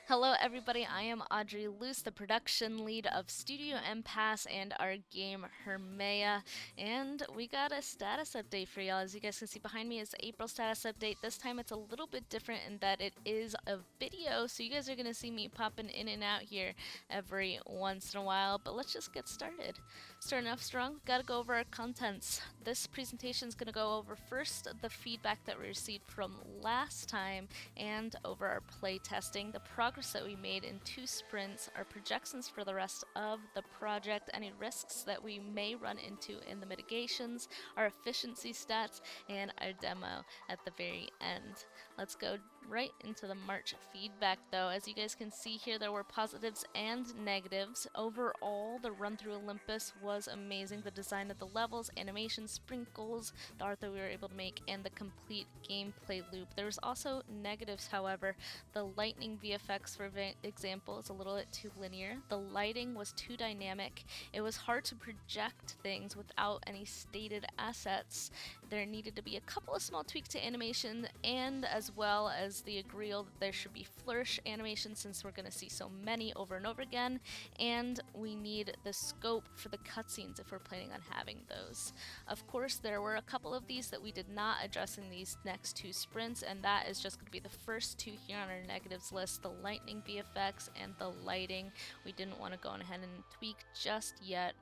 Hello, everybody. I am Audrey Luce, the production lead of Studio Impasse and our game Hermea. And we got a status update for y'all. As you guys can see behind me is the April status update. This time it's a little bit different in that it is a video, so you guys are going to see me popping in and out here every once in a while. But let's just get started. Starting off strong, gotta go over our contents. This presentation is going to go over first the feedback that we received from last time and over our play testing, the progress that we made in 2 sprints, our projections for the rest of the project, any risks that we may run into in the mitigations, our efficiency stats, and our demo at the very end. Let's go right into the March feedback though. As you guys can see here, there were positives and negatives. Overall, the run through Olympus was amazing. The design of the levels, animation, sprinkles, the art that we were able to make, and the complete gameplay loop. There was also negatives, however. The lightning VFX, for example, is a little bit too linear. The lighting was too dynamic. It was hard to project things without any stated assets. There needed to be a couple of small tweaks to animation, and as well as the agreeal that there should be flourish animation since we're going to see so many over and over again, and we need the scope for the cutscenes if we're planning on having those. Of course, there were a couple of these that we did not address in these next 2 sprints, and that is just going to be the first 2 here on our negatives list, the lightning VFX and the lighting. We didn't want to go ahead and tweak just yet,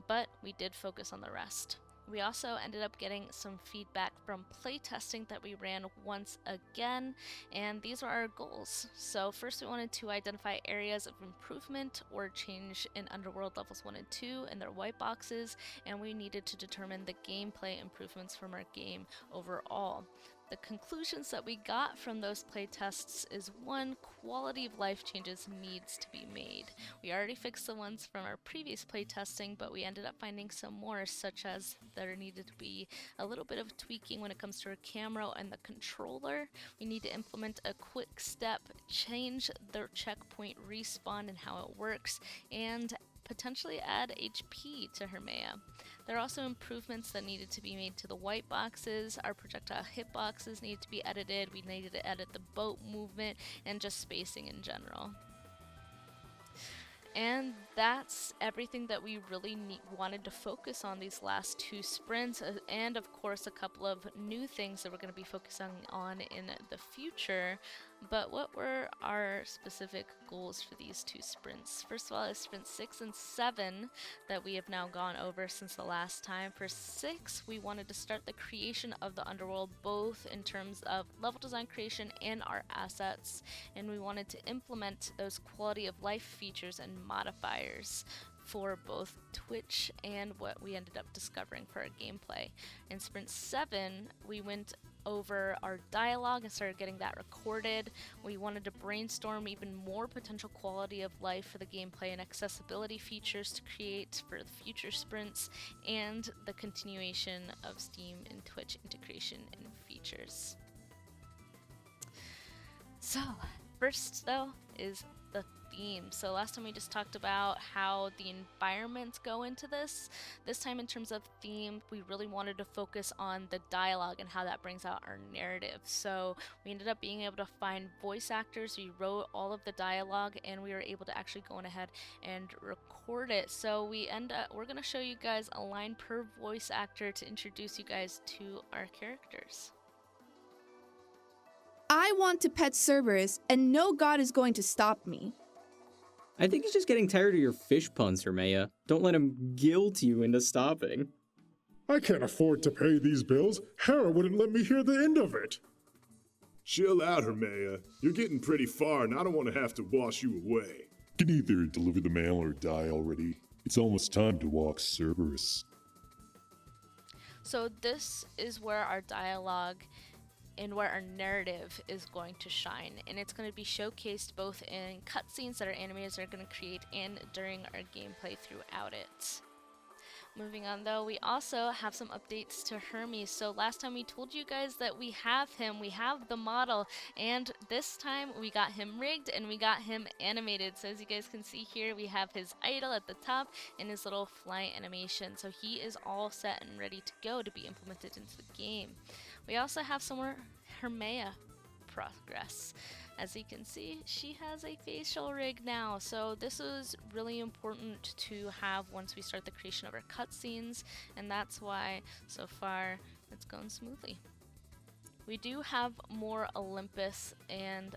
but we did focus on the rest. We also ended up getting some feedback from playtesting that we ran once again, and these were our goals. So first we wanted to identify areas of improvement or change in Underworld levels 1 and 2 and their white boxes, and we needed to determine the gameplay improvements from our game overall. The conclusions that we got from those playtests is 1, quality of life changes needs to be made. We already fixed the ones from our previous playtesting, but we ended up finding some more, such as there needed to be a little bit of tweaking when it comes to our camera and the controller. We need to implement a quick step, change the checkpoint respawn and how it works, and potentially add HP to Hermea. There are also improvements that needed to be made to the white boxes. Our projectile hitboxes needed to be edited. We needed to edit the boat movement and just spacing in general. And that's everything that we really wanted to focus on these last 2 sprints, and of course a couple of new things that we're going to be focusing on in the future. But what were our specific goals for these 2 sprints? First of all, is sprint 6 and 7 that we have now gone over since the last time. For 6, we wanted to start the creation of the Underworld, both in terms of level design creation and our assets, and we wanted to implement those quality of life features and modifiers for both Twitch and what we ended up discovering for our gameplay. In Sprint 7, we went over our dialogue and started getting that recorded. We wanted to brainstorm even more potential quality of life for the gameplay and accessibility features to create for the future sprints, and the continuation of Steam and Twitch integration and features. So, first though is the theme. So last time we just talked about how the environments go into this. This time in terms of theme, we really wanted to focus on the dialogue and how that brings out our narrative. So we ended up being able to find voice actors. We wrote all of the dialogue and we were able to actually go on ahead and record it. So we're going to show you guys a line per voice actor to introduce you guys to our characters. I want to pet Cerberus, and no god is going to stop me. I think he's just getting tired of your fish puns, Hermea. Don't let him guilt you into stopping. I can't afford to pay these bills. Hera wouldn't let me hear the end of it. Chill out, Hermea. You're getting pretty far, and I don't want to have to wash you away. Can either deliver the mail or die already. It's almost time to walk Cerberus. So this is where our dialogue and where our narrative is going to shine, and it's going to be showcased both in cutscenes that our animators are going to create and during our gameplay throughout it. Moving on though, we also have some updates to Hermea. So last time we told you guys that we have him, we have the model, and this time we got him rigged and we got him animated. So as you guys can see here, we have his idol at the top and his little flight animation. So he is all set and ready to go to be implemented into the game. We also have some more Hermea progress. As you can see, she has a facial rig now, so this is really important to have once we start the creation of our cutscenes, and that's why so far it's going smoothly. We do have more Olympus and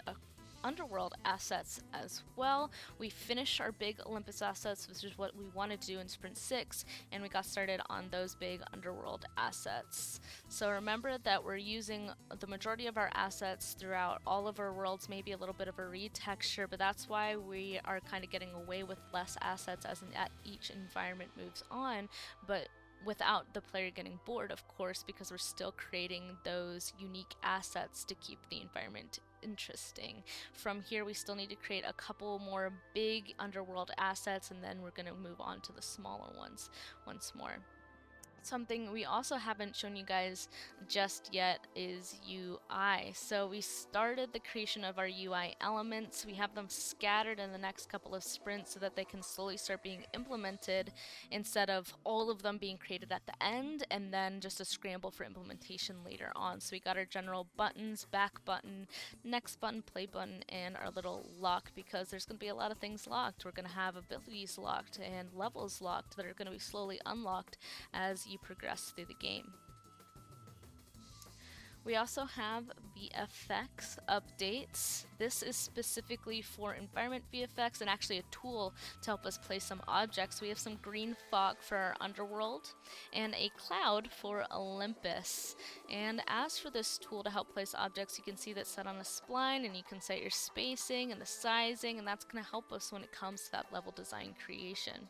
Underworld assets as well. We finished our big Olympus assets, which is what we wanted to do in Sprint 6, and we got started on those big Underworld assets. So remember that we're using the majority of our assets throughout all of our worlds, maybe a little bit of a retexture, but that's why we are kind of getting away with less assets as each environment moves on, but without the player getting bored, of course, because we're still creating those unique assets to keep the environment interesting. From here, we still need to create a couple more big underworld assets, and then we're going to move on to the smaller ones once more. Something we also haven't shown you guys just yet is UI. So we started the creation of our UI elements. We have them scattered in the next couple of sprints so that they can slowly start being implemented instead of all of them being created at the end and then just a scramble for implementation later on. So we got our general buttons, back button, next button, play button, and our little lock, because there's going to be a lot of things locked. We're going to have abilities locked and levels locked that are going to be slowly unlocked as you progress through the game. We also have VFX updates. This is specifically for environment VFX and actually a tool to help us place some objects. We have some green fog for our underworld and a cloud for Olympus. And as for this tool to help place objects, you can see that's set on a spline, and you can set your spacing and the sizing, and that's going to help us when it comes to that level design creation.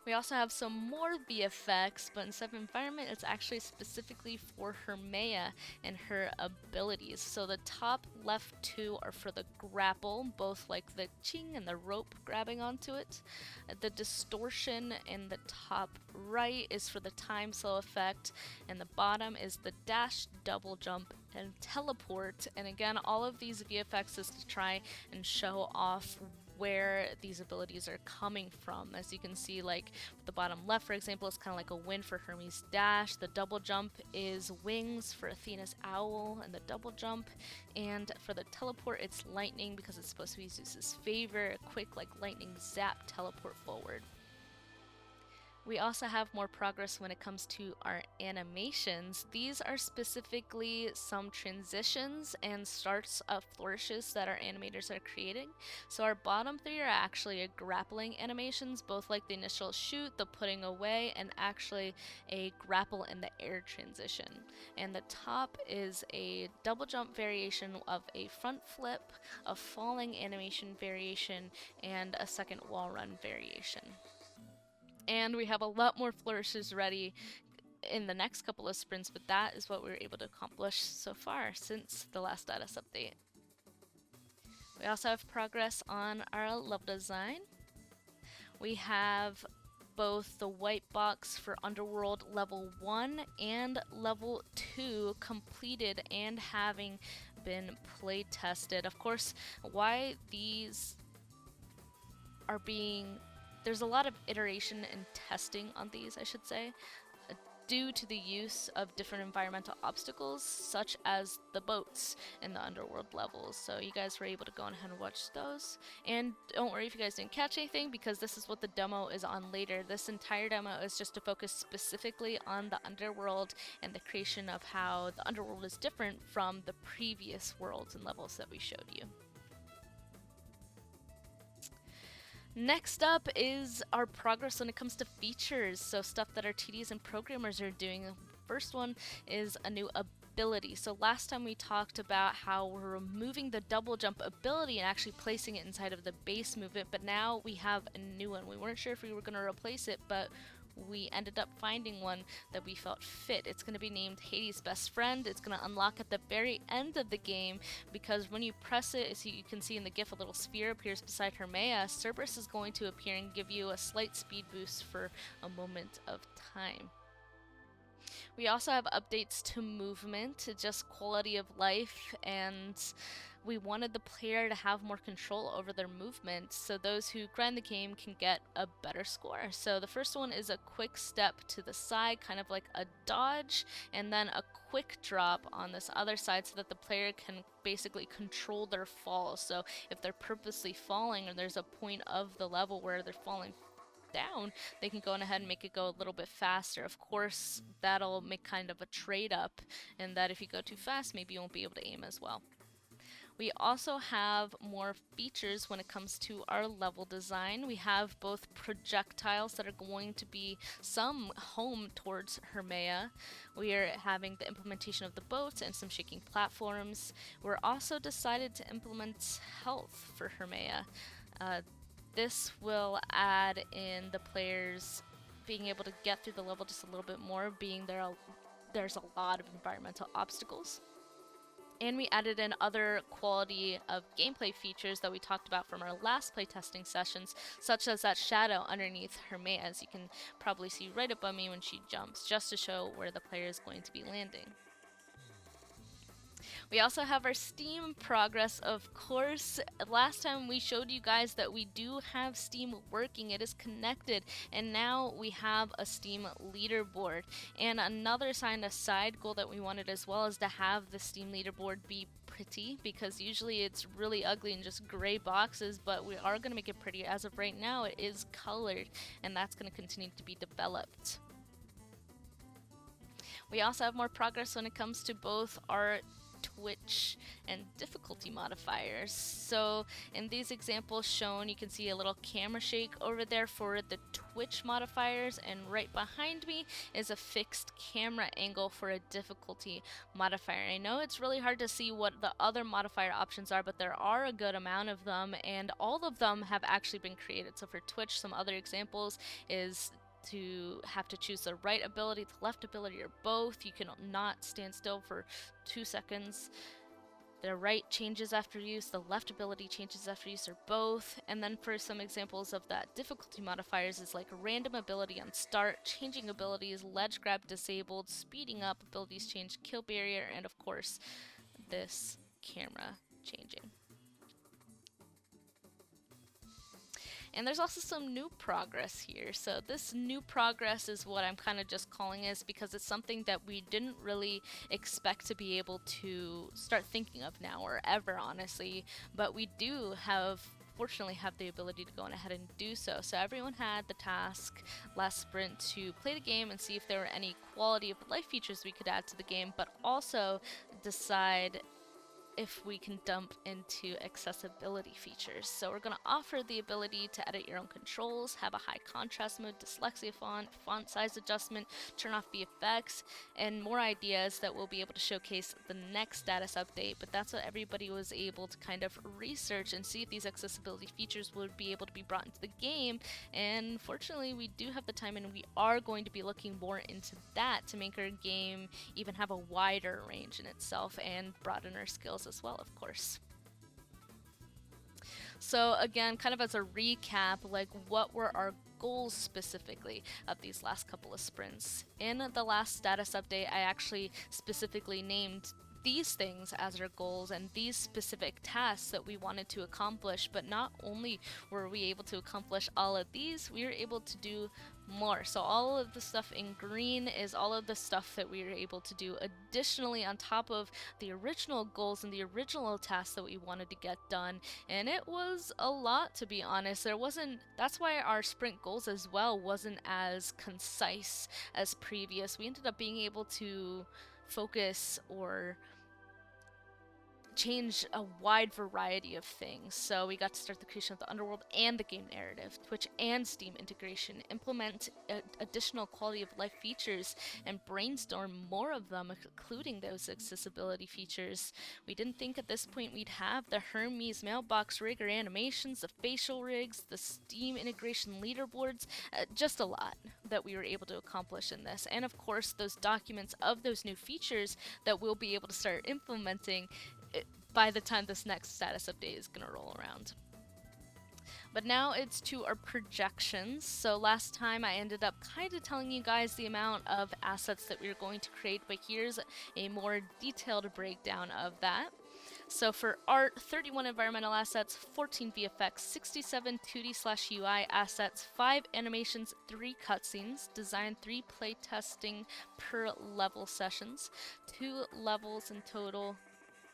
We also have some more VFX, but instead of environment, it's actually specifically for Hermea and her abilities. So the top left two are for the grapple, both like the ching and the rope grabbing onto it. The distortion in the top right is for the time slow effect, and the bottom is the dash, double jump, and teleport. And again, all of these VFX is to try and show off where these abilities are coming from. As you can see, like the bottom left, for example, is kind of like a wind for Hermes' dash. The double jump is wings for Athena's owl and the double jump. And for the teleport, it's lightning because it's supposed to be Zeus's favorite, a quick like lightning zap teleport forward. We also have more progress when it comes to our animations. These are specifically some transitions and starts of flourishes that our animators are creating. So our bottom three are actually grappling animations, both like the initial shoot, the putting away, and actually a grapple in the air transition. And the top is a double jump variation of a front flip, a falling animation variation, and a second wall run variation. And we have a lot more flourishes ready in the next couple of sprints, but that is what we were able to accomplish so far since the last status update. We also have progress on our level design. We have both the white box for Underworld level 1 and level 2 completed and having been play tested. Of course, why these are being there's a lot of iteration and testing on these, I should say, due to the use of different environmental obstacles, such as the boats in the Underworld levels. So you guys were able to go ahead and watch those. And don't worry if you guys didn't catch anything, because this is what the demo is on later. This entire demo is just to focus specifically on the Underworld and the creation of how the Underworld is different from the previous worlds and levels that we showed you. Next up is our progress when it comes to features, so stuff that our TDs and programmers are doing. The first one is a new ability. So last time we talked about how we're removing the double jump ability and actually placing it inside of the base movement, but now we have a new one. We weren't sure if we were going to replace it, but we ended up finding one that we felt fit. It's going to be named Hades' Best Friend. It's going to unlock at the very end of the game, because when you press it, as you can see in the GIF, a little sphere appears beside Hermea. Cerberus is going to appear and give you a slight speed boost for a moment of time. We also have updates to movement, to just quality of life, and we wanted the player to have more control over their movement, so those who grind the game can get a better score. So the first one is a quick step to the side, kind of like a dodge, and then a quick drop on this other side so that the player can basically control their fall. So if they're purposely falling or there's a point of the level where they're falling down, they can go on ahead and make it go a little bit faster. Of course, that'll make kind of a trade up, and that if you go too fast, maybe you won't be able to aim as well. We also have more features when it comes to our level design. We have both projectiles that are going to be some home towards Hermea. We are having the implementation of the boats and some shaking platforms. We're also decided to implement health for Hermea. This will add in the players being able to get through the level just a little bit more, being there's a lot of environmental obstacles. And we added in other quality of gameplay features that we talked about from our last playtesting sessions, such as that shadow underneath Hermea, as you can probably see right above me when she jumps, just to show where the player is going to be landing. We also have our Steam progress, of course. Last time we showed you guys that we do have Steam working. It is connected, and now we have a Steam leaderboard. And another side goal that we wanted as well is to have the Steam leaderboard be pretty, because usually it's really ugly and just gray boxes, but we are going to make it pretty. As of right now, it is colored, and that's going to continue to be developed. We also have more progress when it comes to both our Twitch and difficulty modifiers. So in these examples shown, you can see a little camera shake over there for the Twitch modifiers, and right behind me is a fixed camera angle for a difficulty modifier. I know it's really hard to see what the other modifier options are, but there are a good amount of them, and all of them have actually been created. So for Twitch, some other examples is to have to choose the right ability, the left ability, or both. You cannot stand still for 2 seconds. The right changes after use, the left ability changes after use, or both. And then for some examples of that difficulty modifiers is like random ability on start, changing abilities, ledge grab disabled, speeding up, abilities change, kill barrier, and of course this camera changing. And there's also some new progress here. So this new progress is what I'm kind of just calling it, because it's something that we didn't really expect to be able to start thinking of now, or ever, honestly. But we do fortunately have the ability to go on ahead and do so. So everyone had the task last sprint to play the game and see if there were any quality of life features we could add to the game, but also decide if we can dump into accessibility features. So we're going to offer the ability to edit your own controls, have a high contrast mode, dyslexia font size adjustment, turn off VFX, and more ideas that we'll be able to showcase the next status update. But that's what everybody was able to kind of research and see if these accessibility features would be able to be brought into the game. And fortunately, we do have the time, and we are going to be looking more into that to make our game even have a wider range in itself and broaden our skills as well, of course. So again, kind of as a recap, like what were our goals specifically of these last couple of sprints? In the last status update, I actually specifically named these things as our goals and these specific tasks that we wanted to accomplish, but not only were we able to accomplish all of these, we were able to do more. So all of the stuff in green is all of the stuff that we were able to do additionally on top of the original goals and the original tasks that we wanted to get done. And it was a lot, to be honest. That's why our sprint goals as well wasn't as concise as previous. We ended up being able to focus or change a wide variety of things. So we got to start the creation of the underworld and the game narrative, Twitch and Steam integration, implement additional quality of life features, and brainstorm more of them, including those accessibility features. We didn't think at this point we'd have the Hermes mailbox rig or animations, the facial rigs, the Steam integration leaderboards, just a lot that we were able to accomplish in this. And of course, those documents of those new features that we'll be able to start implementing by the time this next status update is going to roll around. But now it's to our projections. So last time I ended up kind of telling you guys the amount of assets that we were going to create, but here's a more detailed breakdown of that. So for art, 31 environmental assets, 14 VFX, 67 2D/UI assets, 5 animations, 3 cutscenes, design, 3 playtesting per level sessions, 2 levels in total.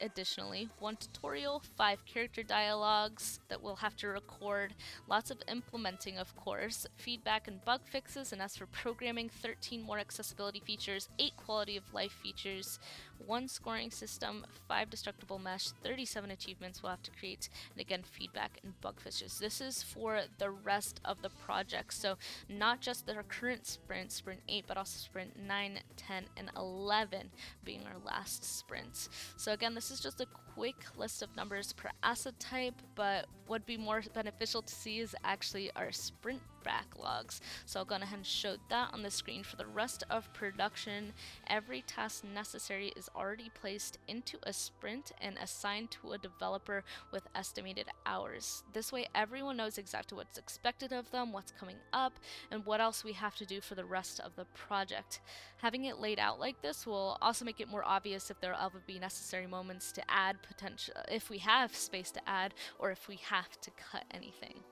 Additionally, 1 tutorial, 5 character dialogues that we'll have to record, lots of implementing, of course, feedback and bug fixes, and as for programming, 13 more accessibility features, 8 quality of life features, 1 scoring system, 5 destructible mesh, 37 achievements we'll have to create, and again, feedback and bug fixes. This is for the rest of the project, so not just our current sprint, Sprint 8, but also Sprint 9, 10, and 11 being our last sprints. So again, this is just a quick list of numbers per asset type, but what'd be more beneficial to see is actually our sprint backlogs. So I'll go ahead and show that on the screen. For the rest of production, every task necessary is already placed into a sprint and assigned to a developer with estimated hours. This way everyone knows exactly what's expected of them, what's coming up, and what else we have to do for the rest of the project. Having it laid out like this will also make it more obvious if there will ever be necessary moments to add potential, if we have space to add, or if we have to cut anything.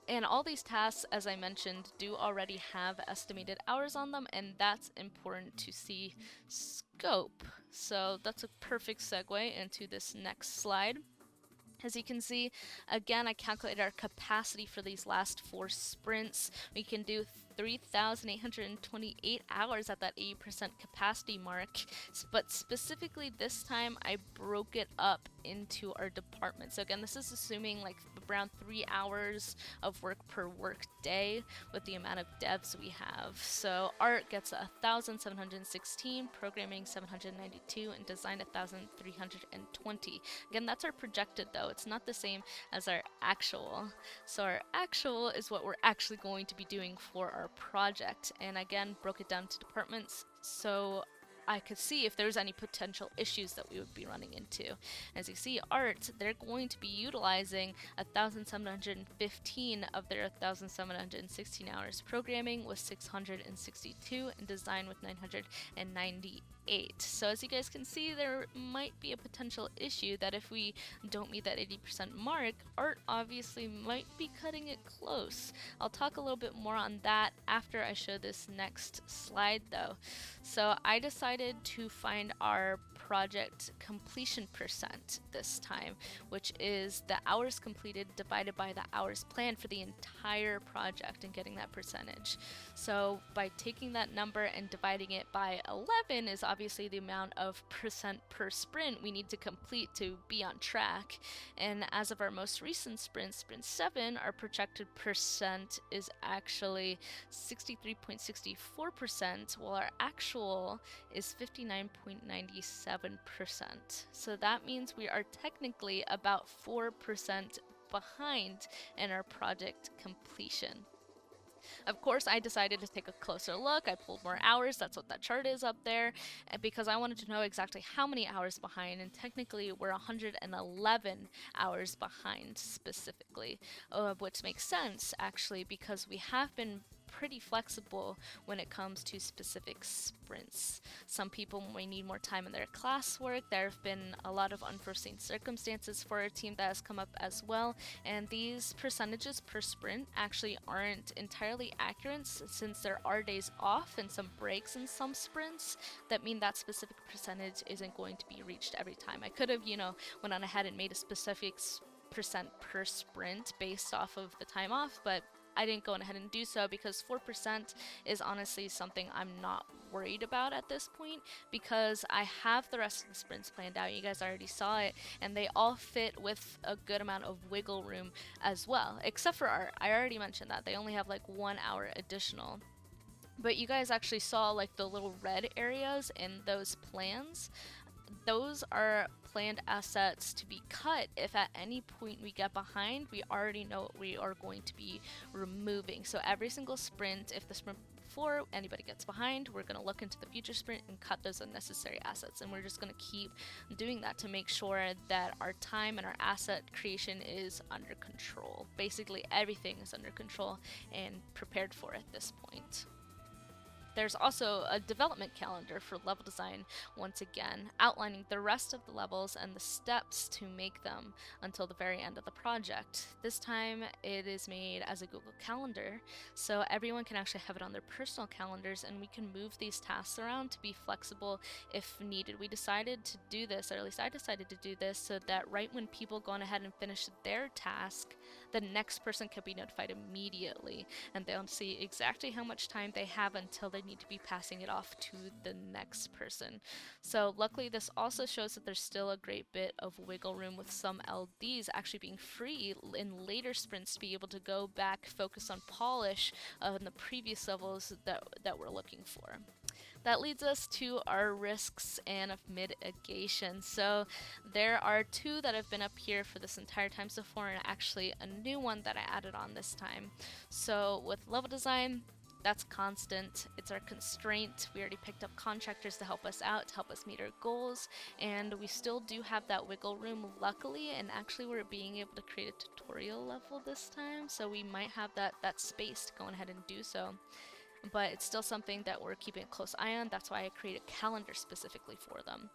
And all these tasks, as I mentioned, do already have estimated hours on them, and that's important to see scope. So that's a perfect segue into this next slide. As you can see, again, I calculated our capacity for these last 4 sprints. We can do 3,828 hours at that 80% capacity mark, but specifically this time I broke it up into our department. So again, this is assuming like around 3 hours of work per work day with the amount of devs we have. So art gets 1,716, programming 792, and design 1,320. Again, that's our projected though. It's not the same as our actual. So our actual is what we're actually going to be doing for our project, and again broke it down to departments so I could see if there's any potential issues that we would be running into. As you see, art, they're going to be utilizing 1,715 of their 1,716 hours. Programming with 662, and design with 998. So as you guys can see, there might be a potential issue that if we don't meet that 80% mark, art obviously might be cutting it close. I'll talk a little bit more on that after I show this next slide though. So I decided to find our project completion percent this time, which is the hours completed divided by the hours planned for the entire project and getting that percentage. So by taking that number and dividing it by 11 is obviously the amount of percent per sprint we need to complete to be on track. And as of our most recent sprint, Sprint 7, our projected percent is actually 63.64%, while our actual is 59.97%. So that means we are technically about 4% behind in our project completion. Of course, I decided to take a closer look. I pulled more hours, that's what that chart is up there, because I wanted to know exactly how many hours behind, and technically we're 111 hours behind specifically, which makes sense actually because we have been pretty flexible when it comes to specific sprints. Some people may need more time in their classwork. There have been a lot of unforeseen circumstances for our team that has come up as well, and these percentages per sprint actually aren't entirely accurate since there are days off and some breaks in some sprints that mean that specific percentage isn't going to be reached every time. I could have, went on ahead and made a specific percent per sprint based off of the time off, but I didn't go ahead and do so because 4% is honestly something I'm not worried about at this point because I have the rest of the sprints planned out. You guys already saw it, and they all fit with a good amount of wiggle room as well, except for art. I already mentioned that they only have like 1 hour additional. But you guys actually saw like the little red areas in those plans. Those are planned assets to be cut if at any point we get behind. We already know what we are going to be removing. So every single sprint, if the sprint before anybody gets behind, we're going to look into the future sprint and cut those unnecessary assets. And we're just going to keep doing that to make sure that our time and our asset creation is under control. Basically, everything is under control and prepared for at this point. There's also a development calendar for level design, once again, outlining the rest of the levels and the steps to make them until the very end of the project. This time it is made as a Google Calendar, so everyone can actually have it on their personal calendars, and we can move these tasks around to be flexible if needed. We decided to do this, or at least I decided to do this, so that right when people go on ahead and finish their task, the next person can be notified immediately, and they'll see exactly how much time they have until they need to be passing it off to the next person. So luckily this also shows that there's still a great bit of wiggle room with some LDs actually being free in later sprints to be able to go back, focus on polish in the previous levels that we're looking for. That leads us to our risks and mitigation. So there are two that have been up here for this entire time so far, and actually a new one that I added on this time. So with level design, that's constant. It's our constraint. We already picked up contractors to help us out, to help us meet our goals, and we still do have that wiggle room, luckily, and actually we're being able to create a tutorial level this time, so we might have that space to go ahead and do so. But it's still something that we're keeping a close eye on. That's why I created a calendar specifically for them.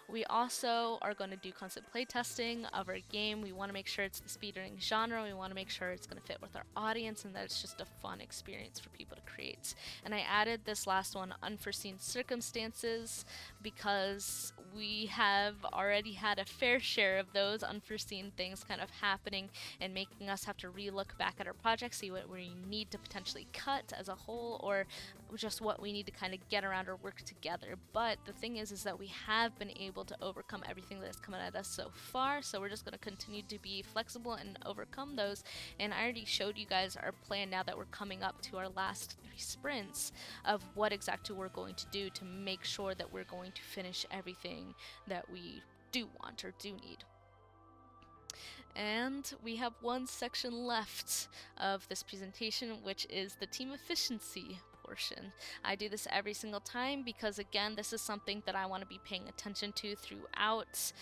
We also are going to do constant play testing of our game. We want to make sure it's the speedrunning genre. We want to make sure it's going to fit with our audience and that it's just a fun experience for people to create. And I added this last one, unforeseen circumstances, because we have already had a fair share of those unforeseen things kind of happening and making us have to re-look back at our project, see what we need to potentially cut as a whole, or just what we need to kind of get around or work together. But the thing is that we have been able to overcome everything that's coming at us so far, so we're just going to continue to be flexible and overcome those. And I already showed you guys our plan now that we're coming up to our last 3 sprints of what exactly we're going to do to make sure that we're going to finish everything that we do want or do need. And we have one section left of this presentation, which is the team efficiency portion. I do this every single time because, again, this is something that I want to be paying attention to throughout.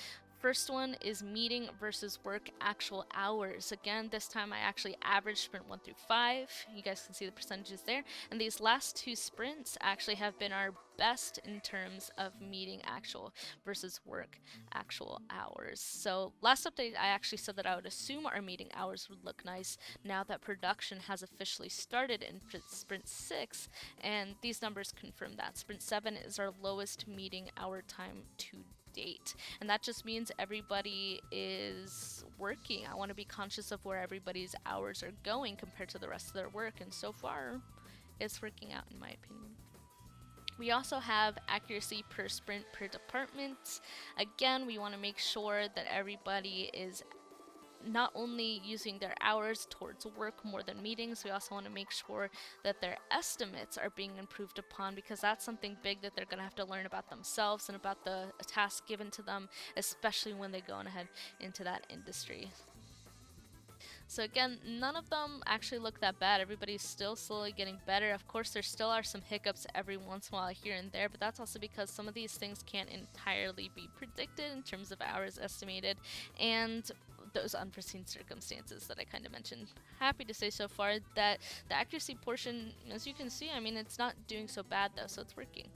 First one is meeting versus work actual hours. Again, this time I actually averaged sprint 1 through 5. You guys can see the percentages there. And these last 2 sprints actually have been our best in terms of meeting actual versus work actual hours. So last update, I actually said that I would assume our meeting hours would look nice now that production has officially started in sprint 6, and these numbers confirm that. Sprint 7 is our lowest meeting hour time to date, and that just means everybody is working. I want to be conscious of where everybody's hours are going compared to the rest of their work, and so far it's working out in my opinion. We also have accuracy per sprint per department. Again, we want to make sure that everybody is not only using their hours towards work more than meetings, we also want to make sure that their estimates are being improved upon, because that's something big that they're going to have to learn about themselves and about the task given to them, especially when they go on ahead into that industry. So again, none of them actually look that bad. Everybody's still slowly getting better. Of course, there still are some hiccups every once in a while here and there, but that's also because some of these things can't entirely be predicted in terms of hours estimated and those unforeseen circumstances that I kind of mentioned. Happy to say so far that the accuracy portion, as you can see, I mean, it's not doing so bad though, so it's working.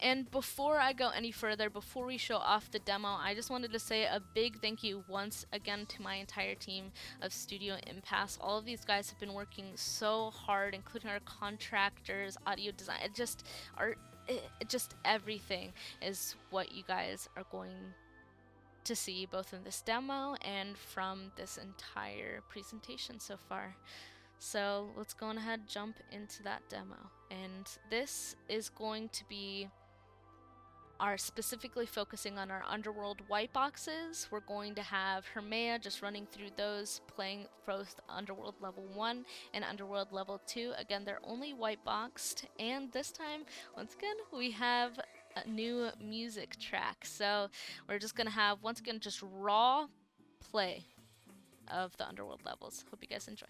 And before I go any further, before we show off the demo, I just wanted to say a big thank you once again to my entire team of Studio Impasse. All of these guys have been working so hard, including our contractors, audio design, just everything is what you guys are going to see both in this demo and from this entire presentation so far. So let's go on ahead, jump into that demo. And this is going to be are specifically focusing on our underworld white boxes. We're going to have Hermea just running through those, playing both underworld level 1 and underworld level 2. Again, they're only white boxed, and this time, once again, we have a new music track. So we're just gonna have, once again, just raw play of the underworld levels. Hope you guys enjoy.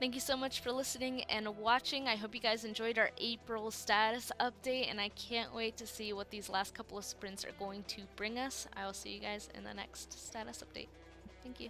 Thank you so much for listening and watching. I hope you guys enjoyed our April status update, and I can't wait to see what these last couple of sprints are going to bring us. I will see you guys in the next status update. Thank you.